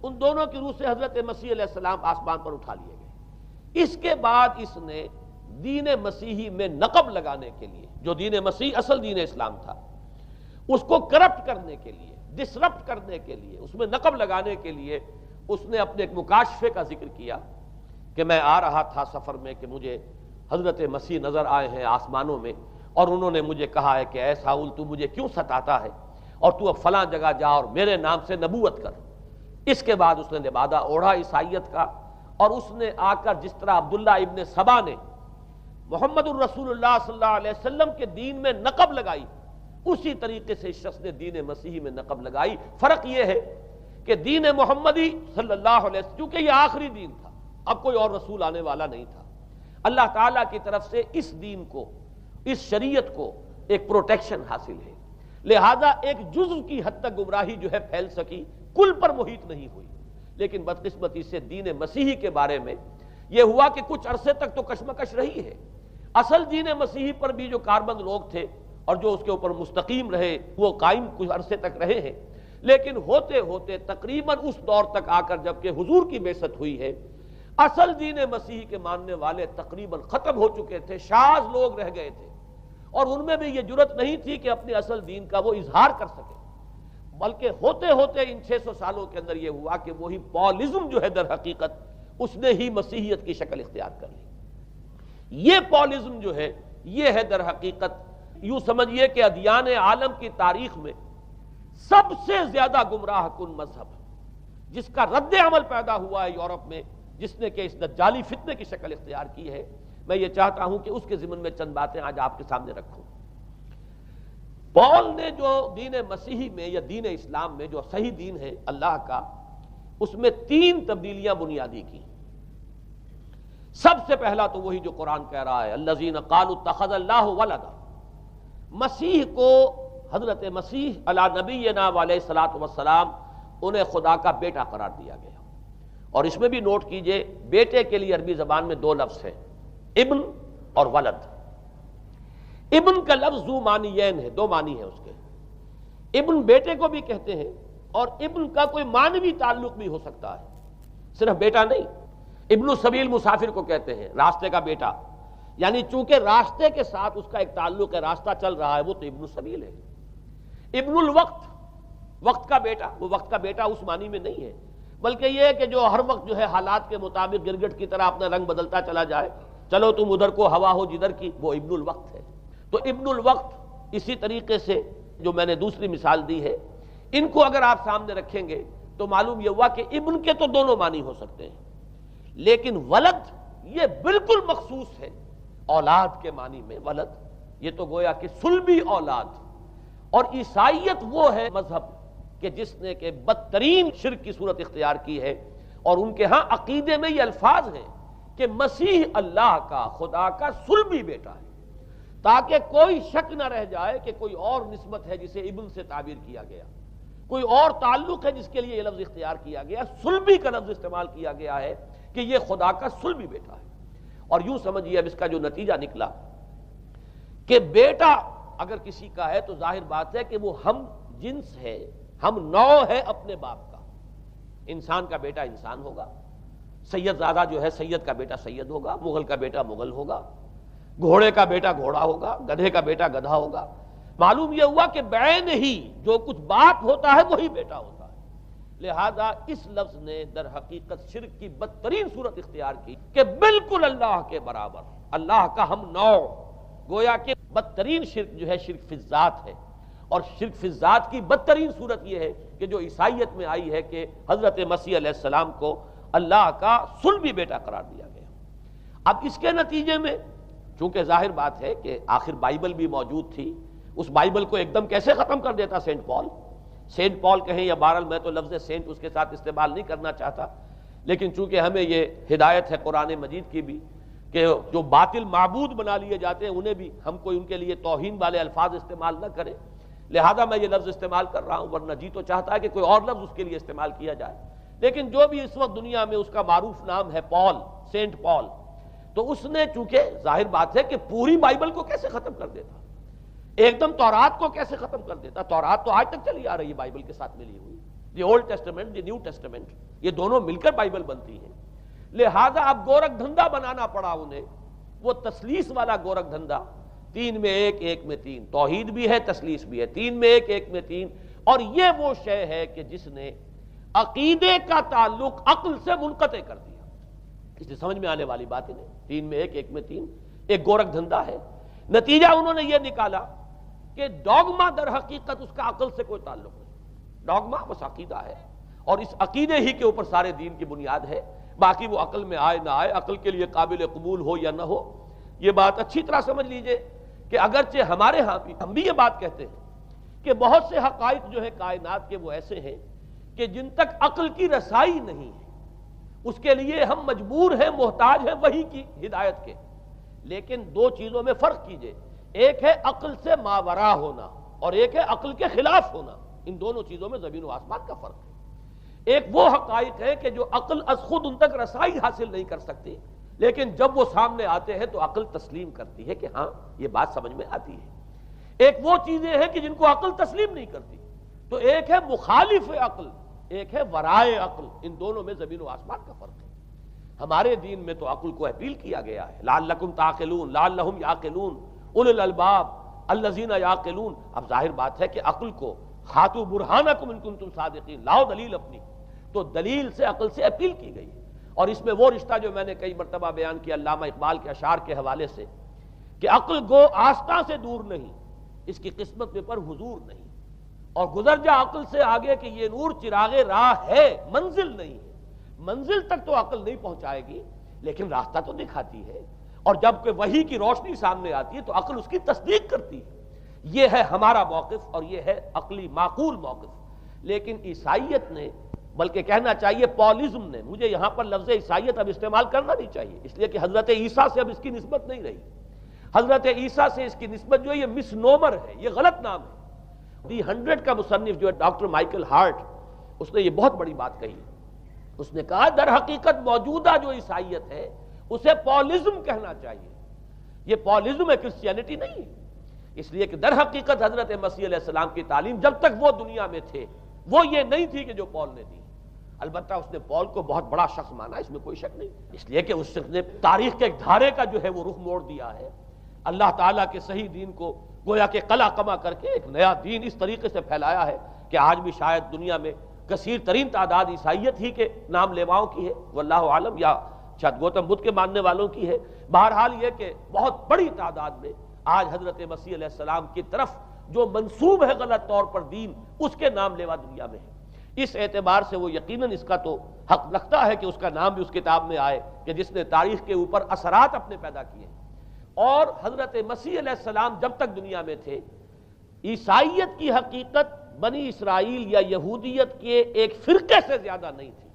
ان دونوں کی روح سے حضرت مسیح علیہ السلام آسمان پر اٹھا لیے گئے۔ اس کے بعد اس نے دین مسیحی میں نقب لگانے کے لیے، جو دین مسیح اصل دین اسلام تھا، اس کو کرپٹ کرنے کے لیے، ڈسرپٹ کرنے کے لیے، اس میں نقب لگانے کے لیے اس نے اپنے ایک مکاشفے کا ذکر کیا کہ میں آ رہا تھا سفر میں کہ مجھے حضرت مسیح نظر آئے ہیں آسمانوں میں، اور انہوں نے مجھے کہا ہے کہ اے ساؤل تو مجھے کیوں ستاتا ہے، اور تو اب فلاں جگہ جا اور میرے نام سے نبوت کر۔ اس کے بعد اس نے لبادہ اوڑھا عیسائیت کا، اور اس نے آ کر جس طرح عبداللہ ابن سبا نے محمد الرسول اللہ صلی اللہ علیہ وسلم کے دین میں نقب لگائی، اسی طریقے سے اس شخص نے دین مسیحی میں نقب لگائی۔ فرق یہ ہے کہ دین محمدی صلی اللہ علیہ وسلم، چونکہ یہ آخری دین تھا، اب کوئی اور رسول آنے والا نہیں تھا، اللہ تعالیٰ کی طرف سے اس دین کو، اس شریعت کو ایک پروٹیکشن حاصل ہے، لہذا ایک جزء کی حد تک گمراہی جو ہے پھیل سکی، کل پر محیط نہیں ہوئی۔ لیکن بدقسمتی سے دین مسیحی کے بارے میں یہ ہوا کہ کچھ عرصے تک تو کشمکش رہی ہے۔ اصل دین مسیحی پر بھی جو کاربند لوگ تھے اور جو اس کے اوپر مستقیم رہے، وہ قائم کچھ عرصے تک رہے ہیں، لیکن ہوتے ہوتے تقریباً اس دور تک آ کر جب کہ حضور کی بعثت ہوئی ہے، اصل دین مسیحی کے ماننے والے تقریباً ختم ہو چکے تھے، شاذ لوگ رہ گئے تھے، اور ان میں بھی یہ جرت نہیں تھی کہ اپنے اصل دین کا وہ اظہار کر سکے، بلکہ ہوتے ہوتے ان 600 سالوں کے اندر یہ ہوا کہ وہی پالزم جو ہے در حقیقت اس نے ہی مسیحیت کی شکل اختیار کر لی۔ یہ پالزم جو ہے یہ ہے در حقیقت، یوں سمجھیے کہ ادیان عالم کی تاریخ میں سب سے زیادہ گمراہ کن مذہب، جس کا رد عمل پیدا ہوا ہے یورپ میں، جس نے کہ اس دجالی فتنے کی شکل اختیار کی ہے۔ میں یہ چاہتا ہوں کہ اس کے ضمن میں چند باتیں آج آپ کے سامنے رکھوں۔ پال نے جو دین مسیحی میں یا دین اسلام میں جو صحیح دین ہے اللہ کا، اس میں 3 تبدیلیاں بنیادی کی۔ سب سے پہلا تو وہی جو قرآن کہہ رہا ہے، الذین قالوا اتخذ اللہ ولدا، مسیح کو، حضرت مسیح علی نبینا علیہ الصلوۃ والسلام، انہیں خدا کا بیٹا قرار دیا گیا۔ اور اس میں بھی نوٹ کیجئے، بیٹے کے لیے عربی زبان میں 2 لفظ ہیں، ابن اور ولد۔ ابن کا لفظ ذو معنیین ہے، 2 معنی ہیں اس کے۔ ابن بیٹے کو بھی کہتے ہیں، اور ابن کا کوئی معنوی تعلق بھی ہو سکتا ہے، صرف بیٹا نہیں۔ ابن السبیل مسافر کو کہتے ہیں، راستے کا بیٹا، یعنی چونکہ راستے کے ساتھ اس کا ایک تعلق ہے، راستہ چل رہا ہے، وہ تو ابن السبیل ہے۔ ابن الوقت، وقت کا بیٹا، وہ وقت کا بیٹا اس معنی میں نہیں ہے، بلکہ یہ ہے کہ جو ہر وقت جو ہے حالات کے مطابق گرگٹ کی طرح اپنا رنگ بدلتا چلا جائے، چلو تم ادھر کو ہوا ہو جدھر کی، وہ ابن الوقت ہے۔ تو ابن الوقت اسی طریقے سے جو میں نے دوسری مثال دی ہے، ان کو اگر آپ سامنے رکھیں گے تو معلوم یہ ہوا کہ ابن کے تو دونوں معنی ہو سکتے ہیں، لیکن ولد یہ بالکل مخصوص ہے اولاد کے معنی میں۔ ولد یہ تو گویا کہ صلبی اولاد۔ اور عیسائیت وہ ہے مذہب کہ جس نے کہ بدترین شرک کی صورت اختیار کی ہے، اور ان کے ہاں عقیدے میں یہ الفاظ ہیں کہ مسیح اللہ کا، خدا کا صلبی بیٹا ہے، تاکہ کوئی شک نہ رہ جائے کہ کوئی اور نسبت ہے جسے ابن سے تعبیر کیا گیا، کوئی اور تعلق ہے جس کے لیے یہ لفظ اختیار کیا گیا، صلبی کا لفظ استعمال کیا گیا ہے کہ یہ خدا کا صلبی بیٹا ہے۔ اور یوں سمجھیے اب اس کا جو نتیجہ نکلا کہ بیٹا اگر کسی کا ہے تو ظاہر بات ہے کہ وہ ہم جنس ہے، ہم نوع ہے اپنے باپ کا۔ انسان کا بیٹا انسان ہوگا، سید زادہ جو ہے سید کا بیٹا سید ہوگا، مغل کا بیٹا مغل ہوگا، گھوڑے کا بیٹا گھوڑا ہوگا، گدھے کا بیٹا گدھا ہوگا۔ معلوم یہ ہوا کہ بعین ہی جو کچھ باپ ہوتا ہے وہی بیٹا ہوتا ہے۔ لہذا اس لفظ نے در حقیقت شرک کی بدترین صورت اختیار کی کہ بالکل اللہ کے برابر، اللہ کا ہم نوع، گویا کہ بدترین شرک جو ہے شرک فی الذات ہے۔ اور شرک فی الذات کی بدترین صورت یہ ہے کہ جو عیسائیت میں آئی ہے کہ حضرت مسیح علیہ السلام کو اللہ کا صلبی بیٹا قرار دیا گیا۔ اب اس کے نتیجے میں چونکہ ظاہر بات ہے کہ آخر بائبل بھی موجود تھی، اس بائبل کو ایک دم کیسے ختم کر دیتا سینٹ پال؟ سینٹ پال کہیں یا بہرحال میں تو لفظ سینٹ اس کے ساتھ استعمال نہیں کرنا چاہتا، لیکن چونکہ ہمیں یہ ہدایت ہے قرآن مجید کی بھی کہ جو باطل معبود بنا لیے جاتے ہیں انہیں بھی ہم کوئی ان کے لیے توہین والے الفاظ استعمال نہ کریں، لہذا میں یہ لفظ استعمال کر رہا ہوں، ورنہ جی تو چاہتا ہے کہ کوئی اور لفظ اس کے لیے استعمال کیا جائے۔ لیکن جو بھی اس وقت دنیا میں اس کا معروف نام ہے پال، سینٹ پال، تو اس نے چونکہ ظاہر بات ہے کہ پوری بائبل کو کیسے ختم کر دیتا، ایک دم تورات کو کیسے ختم کر دیتا؟ تورات تو آج تک چلی آ رہی ہے بائبل کے ساتھ ملی ہوئی، the old testament, the new testament, یہ دونوں مل کر بائبل بنتی ہیں۔ لہذا اب گورکھ دھندا بنانا پڑا انہیں، وہ تسلیس والا گورکھ دھندا، 3 میں 1 1 میں 3، توحید بھی ہے تسلیس بھی ہے، 3 میں 1 1 میں 3، اور یہ وہ شے ہے کہ جس نے عقیدے کا تعلق عقل سے منقطع کر دیا۔ اس لیے سمجھ میں آنے والی بات ہے، 3 میں 1 1 میں 3 ایک گورکھ دھندا ہے۔ نتیجہ انہوں نے یہ نکالا کہ ڈوگما در حقیقت اس کا عقل سے کوئی تعلق نہیں، ڈوگما بس عقیدہ ہے، اور اس عقیدے ہی کے اوپر سارے دین کی بنیاد ہے، باقی وہ عقل میں آئے نہ آئے، عقل کے لیے قابل قبول ہو یا نہ ہو۔ یہ بات اچھی طرح سمجھ لیجئے کہ اگرچہ ہمارے ہاں بھی ہم بھی یہ بات کہتے ہیں کہ بہت سے حقائق جو ہے کائنات کے وہ ایسے ہیں کہ جن تک عقل کی رسائی نہیں ہے اس کے لیے ہم مجبور ہیں، محتاج ہیں وحی کی ہدایت کے، لیکن 2 چیزوں میں فرق کیجئے، ایک ہے عقل سے ماورا ہونا اور ایک ہے عقل کے خلاف ہونا، ان دونوں چیزوں میں زمین و آسمان کا فرق ہے۔ ایک وہ حقائق ہے کہ جو عقل از خود ان تک رسائی حاصل نہیں کر سکتی، لیکن جب وہ سامنے آتے ہیں تو عقل تسلیم کرتی ہے کہ ہاں یہ بات سمجھ میں آتی ہے۔ ایک وہ چیزیں ہیں کہ جن کو عقل تسلیم نہیں کرتی، تو ایک ہے مخالف عقل، ایک ہے ورائے عقل، ان دونوں میں زمین و آسمان کا فرق ہے۔ ہمارے دین میں تو عقل کو اپیل کیا گیا ہے، لعلکم تعقلون، لعلہم یعقلون، اولو الالباب الذین یعقلون۔ اب ظاہر بات ہے کہ عقل کو ہاتوا برہانکم ان کنتم صادقین، لاؤ دلیل اپنی، تو دلیل سے عقل سے اپیل کی گئی، اور اس میں وہ رشتہ جو میں نے کئی مرتبہ بیان کیا علامہ اقبال کے اشعار کے حوالے سے کہ عقل گو آستاں سے دور نہیں، اس کی قسمت میں پر حضور نہیں، اور گزر جا عقل سے آگے کہ یہ نور چراغ راہ ہے، منزل نہیں ہے۔ منزل تک تو عقل نہیں پہنچائے گی لیکن راستہ تو دکھاتی ہے، اور جب کہ وحی کی روشنی سامنے آتی ہے تو عقل اس کی تصدیق کرتی ہے۔ یہ ہے ہمارا موقف اور یہ ہے عقلی معقول موقف۔ لیکن عیسائیت نے، بلکہ کہنا چاہیے پالزم نے، مجھے یہاں پر لفظ عیسائیت اب استعمال کرنا نہیں چاہیے اس لیے کہ حضرت عیسیٰ سے اب اس کی نسبت نہیں رہی، حضرت عیسیٰ سے اس کی نسبت جو ہے یہ مس نومر ہے، یہ غلط نام ہے۔ دی 100 کا مصنف جو ہے ڈاکٹر مائیکل ہارٹ، اس نے یہ بہت بڑی بات کہی، اس نے کہا در حقیقت موجودہ جو عیسائیت ہے اسے پالزم کہنا چاہیے، یہ پالزم ہے، کرسچینٹی نہیں ہے، اس لیے کہ در حقیقت حضرت مسیح علیہ السلام کی تعلیم جب تک وہ دنیا میں تھے وہ یہ نہیں تھی کہ جو پال نے دی۔ البتہ اس نے پال کو بہت بڑا شخص مانا، اس میں کوئی شک نہیں، اس لیے کہ اس شخص نے تاریخ کے ایک دھارے کا جو ہے وہ رخ موڑ دیا ہے، اللہ تعالیٰ کے صحیح دین کو گویا کہ قلع قمع کر کے ایک نیا دین اس طریقے سے پھیلایا ہے کہ آج بھی شاید دنیا میں کثیر ترین تعداد عیسائیت ہی کے نام لیواؤں کی ہے، واللہ عالم، یا شاید گوتم بدھ کے ماننے والوں کی ہے۔ بہرحال یہ کہ بہت بڑی تعداد میں آج حضرت مسیح علیہ السلام کی طرف جو منسوب ہے غلط طور پر دین، اس کے نام لیوا دنیا میں ہے۔ اس اعتبار سے وہ یقیناً اس کا تو حق لگتا ہے کہ اس کا نام بھی اس کتاب میں آئے کہ جس نے تاریخ کے اوپر اثرات اپنے پیدا کیے۔ اور حضرت مسیح علیہ السلام جب تک دنیا میں تھے، عیسائیت کی حقیقت بنی اسرائیل یا یہودیت کے ایک فرقے سے زیادہ نہیں تھی،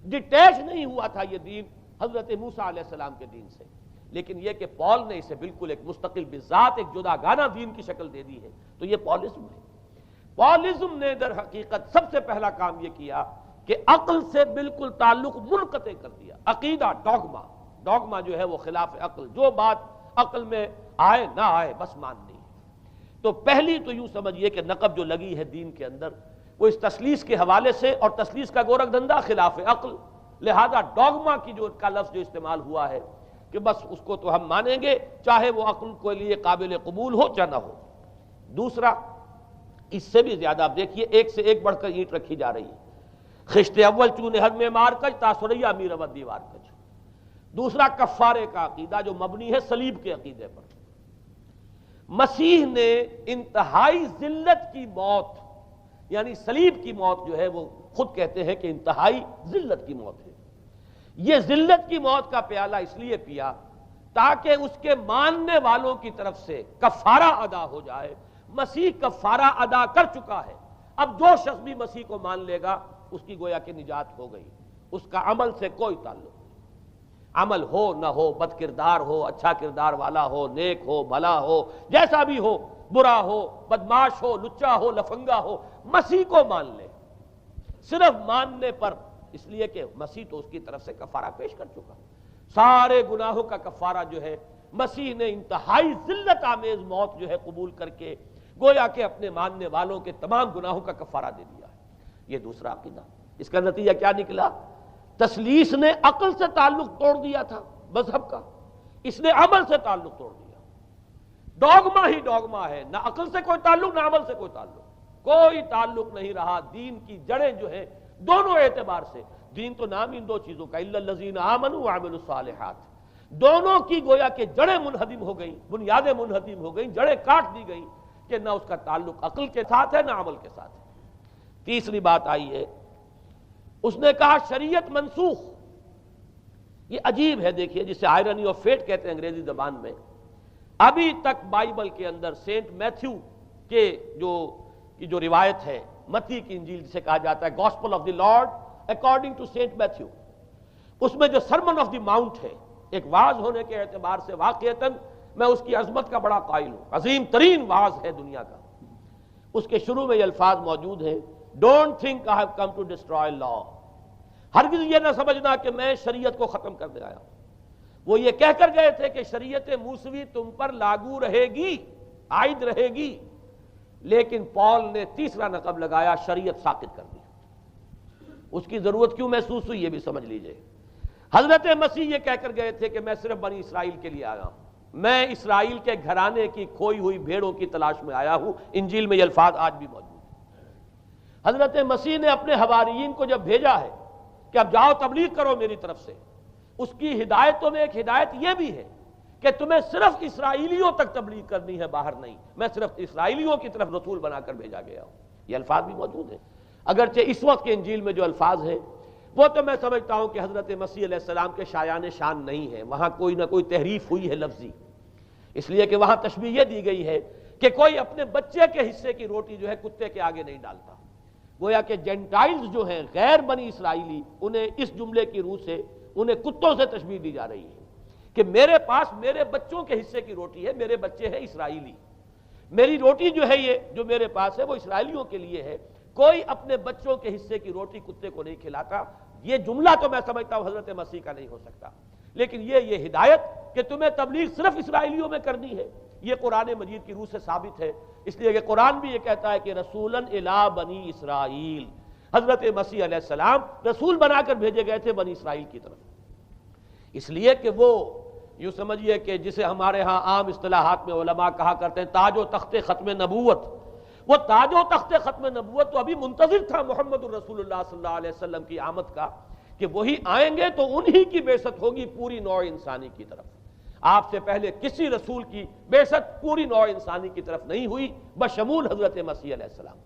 ڈیٹیچ نہیں ہوا تھا یہ دین حضرت موسیٰ علیہ السلام کے دین سے، لیکن یہ کہ پال نے اسے بالکل ایک مستقل بذات ایک جداگانہ دین کی شکل دے دی ہے، تو یہ پالزم ہے۔ پالزم نے در حقیقت سب سے پہلا کام یہ کیا کہ عقل سے بالکل تعلق منقطع کر دیا۔ عقیدہ، ڈوگما، ڈوگما جو ہے وہ خلاف عقل، جو بات عقل میں آئے نہ آئے بس ماننی ہے۔ تو پہلی تو یوں سمجھیے کہ نقب جو لگی ہے دین کے اندر وہ اس تسلیس کے حوالے سے، اور تسلیس کا گورکھ دھندا خلاف عقل، لہذا ڈوگما کی جو کا لفظ جو استعمال ہوا ہے کہ بس اس کو تو ہم مانیں گے چاہے وہ عقل کے لیے قابل قبول ہو چاہے نہ ہو۔ دوسرا، اس سے بھی زیادہ آپ دیکھیے ایک سے ایک بڑھ کر اینٹ رکھی جا رہی ہے، خشت اول چون حد میں مار کج تاثریا میر ود دیوار کج۔ دوسرا کفارے کا عقیدہ جو مبنی ہے صلیب کے عقیدے پر۔ مسیح نے انتہائی ذلت کی موت، یعنی صلیب کی موت جو ہے وہ خود کہتے ہیں کہ انتہائی ذلت کی موت ہے۔ یہ ذلت کی موت کا پیالہ اس لیے پیا تاکہ اس کے ماننے والوں کی طرف سے کفارہ ادا ہو جائے۔ مسیح کفارہ ادا کر چکا ہے، اب جو شخص بھی مسیح کو مان لے گا اس کی گویا کہ نجات ہو گئی۔ اس کا عمل سے کوئی تعلق نہیں۔ عمل ہو نہ ہو، بد کردار ہو، اچھا کردار والا ہو، نیک ہو، بھلا ہو، جیسا بھی ہو، برا ہو، بدماش ہو، لچا ہو، لفنگا ہو، مسیح کو مان لے۔ صرف ماننے پر، اس لیے کہ مسیح تو اس کی طرف سے کفارہ پیش کر چکا، سارے گناہوں کا کفارہ جو ہے مسیح نے انتہائی ذلت آمیز موت جو ہے قبول کر کے گویا کہ اپنے ماننے والوں کے تمام گناہوں کا کفارہ دے دیا ہے۔ یہ دوسرا عقیدہ۔ اس کا نتیجہ کیا نکلا؟ تثلیث نے عقل سے تعلق توڑ دیا تھا مذہب کا، اس نے عمل سے تعلق توڑ دیا۔ ڈوگما ہی ڈوگما ہے، نہ عقل سے کوئی تعلق نہ عمل سے کوئی تعلق، کوئی تعلق نہیں رہا۔ دین کی جڑیں جو ہیں دونوں اعتبار سے، دین تو نام ان دو چیزوں کا، الا الذین آمنوا وعملوا الصالحات، دونوں کی گویا کہ جڑیں منہدم ہو گئیں، بنیادیں منہدم ہو گئیں، جڑیں کاٹ دی گئیں کہ نہ اس کا تعلق عقل کے ساتھ ہے نہ عمل کے ساتھ ہے۔ تیسری بات آئی ہے، اس نے کہا شریعت منسوخ۔ یہ عجیب ہے، دیکھیے، جسے آئرنی آف فیٹ کہتے ہیں انگریزی زبان میں۔ ابھی تک بائبل کے اندر سینٹ میتھیو کے جو روایت ہے، متی کی انجیل جسے کہا جاتا ہے، gospel of the lord according to saint Matthew, اس میں جو سرمن آف دی ماؤنٹ ہے، ایک وعظ ہونے کے اعتبار سے واقعتاً میں اس کی عظمت کا بڑا قائل ہوں، عظیم ترین وعظ ہے دنیا کا۔ اس کے شروع میں یہ الفاظ موجود ہیں، don't think I have come to destroy law, ہرگز یہ نہ سمجھنا کہ میں شریعت کو ختم کرنے آیا ہوں۔ وہ یہ کہہ کر گئے تھے کہ شریعت موسوی تم پر لاگو رہے گی، عائد رہے گی، لیکن پال نے تیسرا نقب لگایا، شریعت ساقط کر دی۔ اس کی ضرورت کیوں محسوس ہوئی یہ بھی سمجھ لیجئے۔ حضرت مسیح یہ کہہ کر گئے تھے کہ میں صرف بنی اسرائیل کے لیے آیا ہوں، میں اسرائیل کے گھرانے کی کھوئی ہوئی بھیڑوں کی تلاش میں آیا ہوں۔ انجیل میں یہ الفاظ آج بھی موجود ہیں۔ حضرت مسیح نے اپنے حواریین کو جب بھیجا ہے کہ اب جاؤ تبلیغ کرو میری طرف سے، اس کی ہدایتوں میں ایک ہدایت یہ بھی ہے کہ تمہیں صرف اسرائیلیوں تک تبلیغ کرنی ہے، باہر نہیں، میں صرف اسرائیلیوں کی طرف رسول بنا کر بھیجا گیا ہوں۔ یہ الفاظ بھی موجود ہیں، اگرچہ اس وقت کے انجیل میں جو الفاظ ہیں وہ تو میں سمجھتا ہوں کہ حضرت مسیح علیہ السلام کے شایان شان نہیں ہے، وہاں کوئی نہ کوئی تحریف ہوئی ہے لفظی، اس لیے کہ وہاں تشبیہ یہ دی گئی ہے کہ کوئی اپنے بچے کے حصے کی روٹی جو ہے کتے کے آگے نہیں ڈالتا۔ گویا کہ جینٹائلز جو ہیں، غیر بنی اسرائیلی، انہیں اس جملے کی روح سے انہیں کتوں سے تشبیہ دی جا رہی ہے کہ میرے پاس میرے بچوں کے حصے کی روٹی ہے، میرے بچے ہیں اسرائیلی، میری روٹی جو ہے یہ جو میرے پاس ہے وہ اسرائیلیوں کے لیے ہے، کوئی اپنے بچوں کے حصے کی روٹی کتے کو نہیں کھلاتا۔ یہ جملہ تو میں سمجھتا ہوں حضرت مسیح کا نہیں ہو سکتا، لیکن یہ ہدایت کہ تمہیں تبلیغ صرف اسرائیلیوں میں کرنی ہے، یہ قرآن مجید کی روح سے ثابت ہے، اس لیے کہ قرآن بھی یہ کہتا ہے کہ رسولاً الی بنی اسرائیل، حضرت مسیح علیہ السلام رسول بنا کر بھیجے گئے تھے بنی اسرائیل کی طرف، اس لیے کہ وہ یوں سمجھیے کہ جسے ہمارے ہاں عام اصطلاحات میں علماء کہا کرتے ہیں تاج و تخت ختم نبوت، وہ تاج و تخت ختم نبوت تو ابھی منتظر تھا محمد الرسول اللہ صلی اللہ علیہ وسلم کی آمد کا، کہ وہی آئیں گے تو انہی کی بعثت ہوگی پوری نوع انسانی کی طرف۔ آپ سے پہلے کسی رسول کی بعثت پوری نوع انسانی کی طرف نہیں ہوئی بشمول حضرت مسیح علیہ السلام۔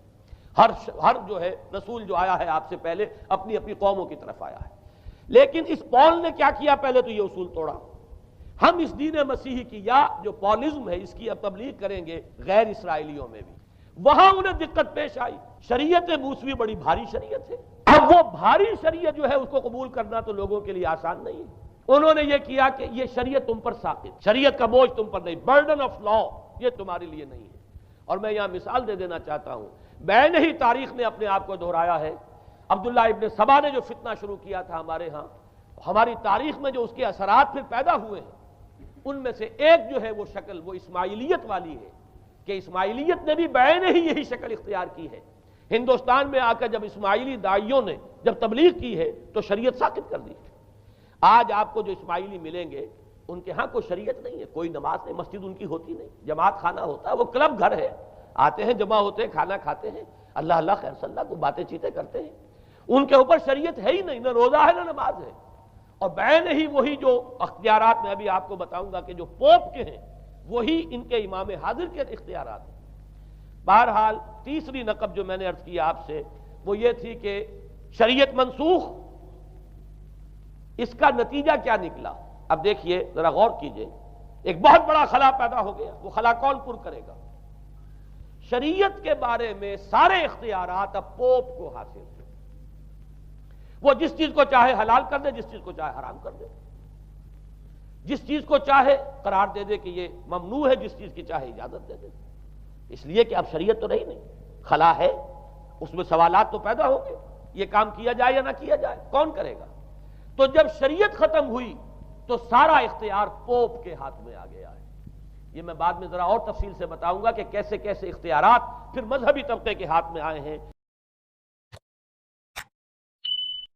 ہر جو ہے رسول جو آیا ہے آپ سے پہلے اپنی اپنی قوموں کی طرف آیا ہے، لیکن اس پال نے کیا کیا؟ پہلے تو یہ اصول توڑا، ہم اس دین مسیحی کی یا جو پالزم ہے اس کی اب تبلیغ کریں گے غیر اسرائیلیوں میں بھی۔ وہاں انہیں دقت پیش آئی، شریعت موسوی بڑی بھاری شریعت ہے، اب وہ بھاری شریعت جو ہے اس کو قبول کرنا تو لوگوں کے لیے آسان نہیں ہے۔ انہوں نے یہ کیا کہ یہ شریعت تم پر ساقط، شریعت کا بوجھ تم پر نہیں، برڈن آف لا یہ تمہارے لیے نہیں ہے۔ اور میں یہاں مثال دے دینا چاہتا ہوں، بین ہی تاریخ نے اپنے آپ کو دہرایا ہے، عبداللہ ابن سبا نے جو فتنہ شروع کیا تھا ہمارے ہاں، ہماری تاریخ میں جو اس کے اثرات پھر پیدا ہوئے ہیں، ان میں سے ایک جو ہے وہ شکل وہ اسماعیلیت والی ہے، کہ اسماعیلیت نے بھی بین ہی یہی شکل اختیار کی ہے۔ ہندوستان میں آ کر جب اسماعیلی داعیوں نے جب تبلیغ کی ہے تو شریعت ساقط کر دی۔ آج آپ کو جو اسماعیلی ملیں گے ان کے ہاں کوئی شریعت نہیں ہے، کوئی نماز نہیں، مسجد ان کی ہوتی نہیں، جماعت خانہ ہوتا ہے، وہ کلب گھر ہے، آتے ہیں جمع ہوتے ہیں، کھانا کھاتے ہیں، اللہ اللہ خیر صلی اللہ کو باتیں چیتیں کرتے ہیں، ان کے اوپر شریعت ہے ہی نہیں، نہ روزہ ہے نہ نماز ہے۔ اور بین ہی وہی جو اختیارات میں ابھی آپ کو بتاؤں گا کہ جو پوپ کے ہیں وہی ان کے امام حاضر کے اختیارات ہیں۔ بہرحال تیسری نقب جو میں نے عرض کیا آپ سے وہ یہ تھی کہ شریعت منسوخ، اس کا نتیجہ کیا نکلا؟ اب دیکھیے ذرا غور کیجئے، ایک بہت بڑا خلا پیدا ہو گیا، وہ خلا کون پر کرے گا؟ شریعت کے بارے میں سارے اختیارات اب پوپ کو حاصل ہیں، وہ جس چیز کو چاہے حلال کر دے، جس چیز کو چاہے حرام کر دے، جس چیز کو چاہے قرار دے دے کہ یہ ممنوع ہے، جس چیز کی چاہے اجازت دے دے، اس لیے کہ اب شریعت تو رہی نہیں، خلا ہے، اس میں سوالات تو پیدا ہوں گے، یہ کام کیا جائے یا نہ کیا جائے، کون کرے گا؟ تو جب شریعت ختم ہوئی تو سارا اختیار پوپ کے ہاتھ میں آ گیا ہے۔ یہ میں بعد میں ذرا اور تفصیل سے بتاؤں گا کہ کیسے کیسے اختیارات پھر مذہبی طبقے کے ہاتھ میں آئے ہیں۔